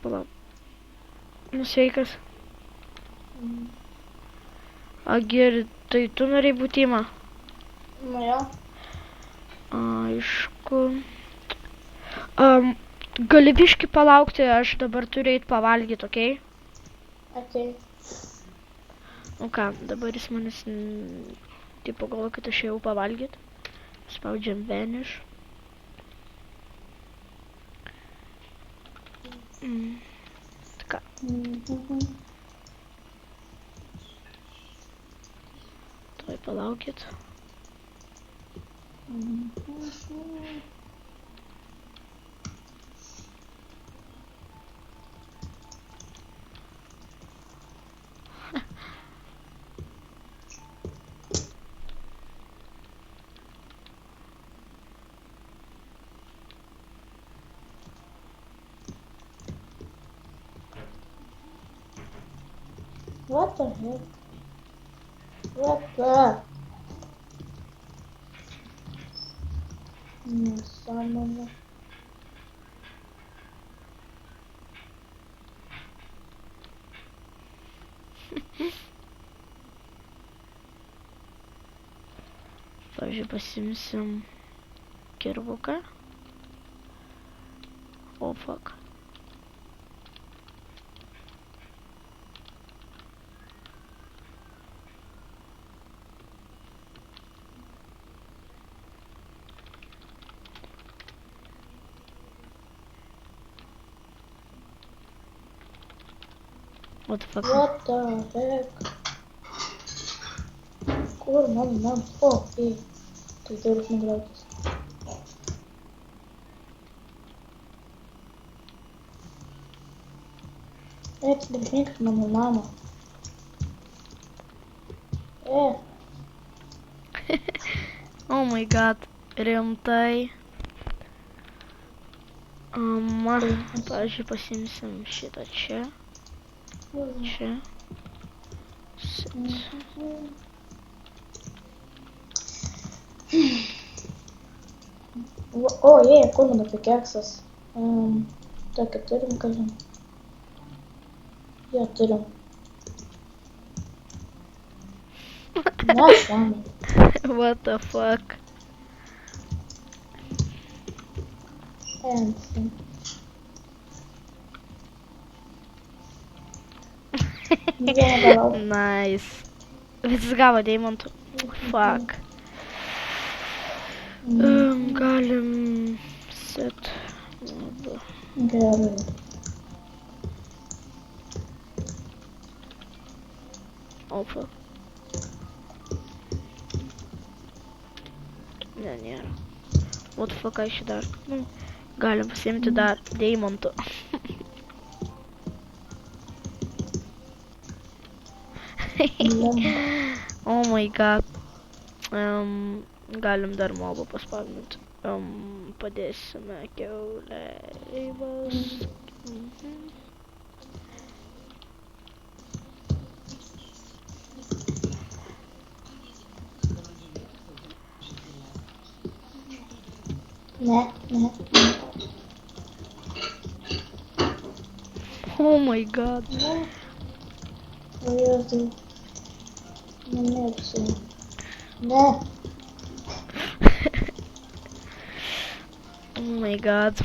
Palauk. Nu, sveikas. Agiri, tai tu norėjai būti įma? Nu jo. Aišku. Gali biškį palaukti, aš dabar turiu eit pavalgyti, okei? Okei. Nu ką, dabar jis manęs, tipo, galvoja, kad aš ėjau pavalgyti. Spaudžiam vanish. Tai ką, tuoj palaukit. What the heck? What the? Nesąmonė. Pavyzdžiui, pasimsim kirvuką. Oh, fuck. What the fuck? What the heck? Kur man? Okei. Tai durys nugriautas. Atsidarinėk mano namą. Oh my god, rimtai. Pavyzdžiui, pasimsim šitą čia. Čia. O, kur mano pikeksas? Tokį turim, kažin. Jo, turim. Nesąmonė. What the fuck? Fancy. Nice. Visi gavo deimantų. Fuck. Galim set. Gerai. Oh, fuck. Ne, nėra. What the fuck, aš dar. Galim pasiimti dar deimantų. Oh my god. Galim dar mobą paspavninti. Padėsime kiauleivas. Ne. Oh my god. O Jėzau. Nemėgsiu. Ne. Oh my god.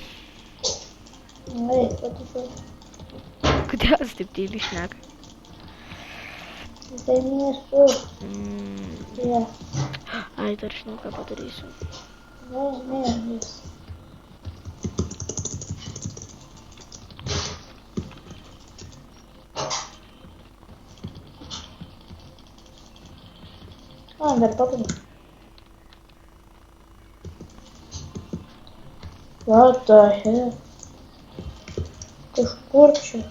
What the fuck? Kodėl jis taip tyliai šneka? Tai nesu. Jo. Ai, dar žinau, ką padarysiu. Ne, jis. Dar papadu. What the heck? Kažkur čia.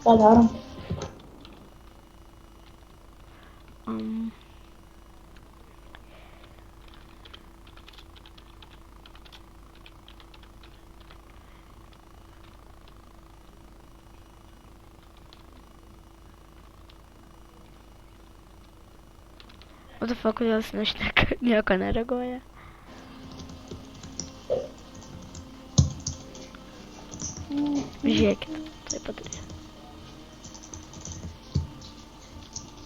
Ką darom? O the fuck, kodėl jis nešneka, nieko nereaguoja. Žiūrėkit, tai padarė.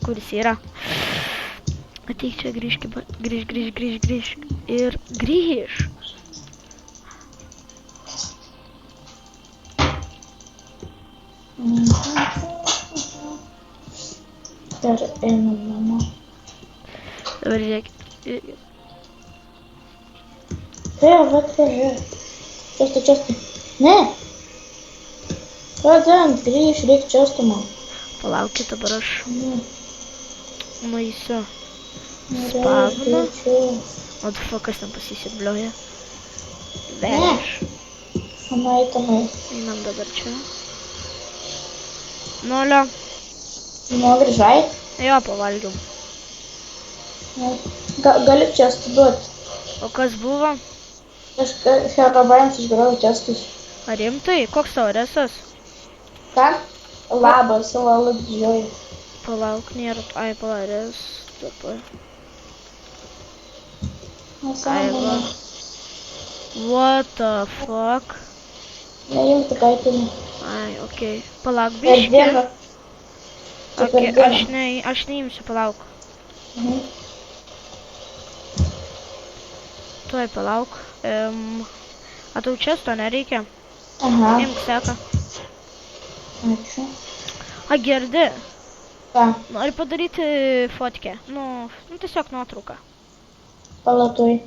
Kuris yra? Ateik čia, grįžk. Ir grįž. Ir einam namo. Dabar žiūrėkit. Va, čia. Ne. Pradant, grįž, reik čia man. Palaukit, dabar aš Ne. nueisiu. Nereikia Spavnu. čia. O the fuck, kas ten pasisiblioja? Veš. Einam. Einam dabar čia. Nulio. Nu, grįžai? Jo, pavalgiau. Gali čia studuoti. O kas buvo? Aš Herobrine'us išgrojau testus. Ar rimtai? Koks sauresas? Ką? Labas, lalu didžioji. Palauk, nėra. Ai, palarės. Dabar. Nesąmonė. What the fuck? Neimti kaitinį. Ai, okei. Palauk, Per biškį. dieną. Tai per Okei, dieną. aš neimsiu, palauk. Mhm. Tuoj, palauk. A tau čia to nereikia? Aha, Imk seką. ačiū. A, girdi. Ką? Nori padaryti fotkę? Nu, tiesiog nuotrauką. Palatui.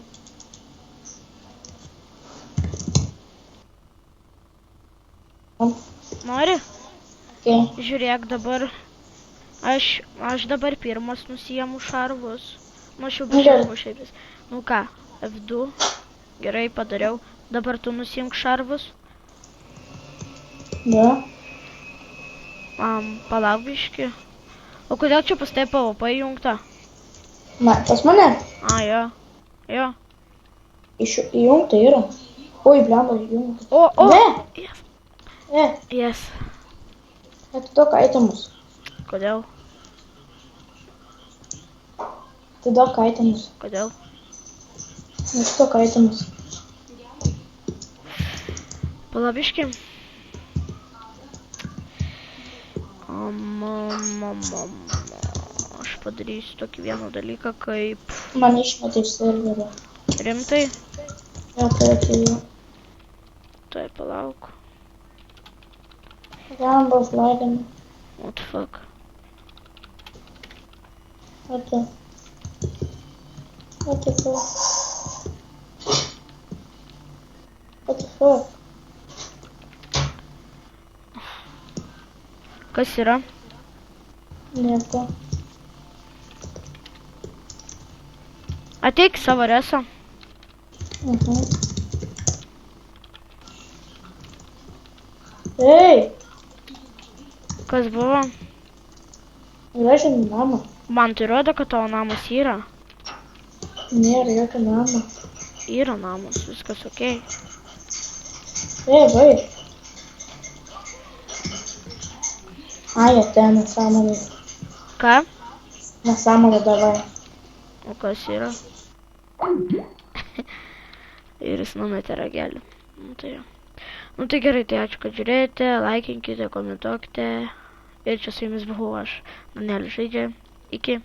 Nori? Okay. Žiūrėk dabar. Aš dabar pirmas nusiėmu šarvus. Nu, aš jau biškiau šiaipis. Nu ką, F2. Gerai, padariau. Dabar tu nusiimk šarvus. Da. Palauk biškį. O kodėl čia pas tai PvP įjungta? Pas mane? A, jo. Jo. Įjungta yra. Oi, blemba, įjungta. O! Ne! Yes. Yes. Yes. Atiduok aitemus. Kodėl? Atiduok aitemus. Kodėl? Atiduok aitemus. Palabiški. Aš padarysiu tokį vieną dalyką, kaip... Man išmetė iš serverio. Rimtai? Jo, tai atėjau. Tai palauk. Rambas lagina. What the fuck? What the fuck? Kas yra? Nieko. Ateik savo resą. Ei! Kas buvo? Grąžin namą. Man tai rodo, kad tavo namas yra. Nėra jokio namo. Yra namas, viskas okei. Ei, vai. Ai, ten nesąmonė. Ką? Nesąmonė davai. O kas yra? Ir jis numetė ragelį. Nu tai gerai, tai ačiū, kad žiūrėjote, laikinkite, komentuokite. Ir čia su jumis buvau aš, Danielis žaidžia. Iki.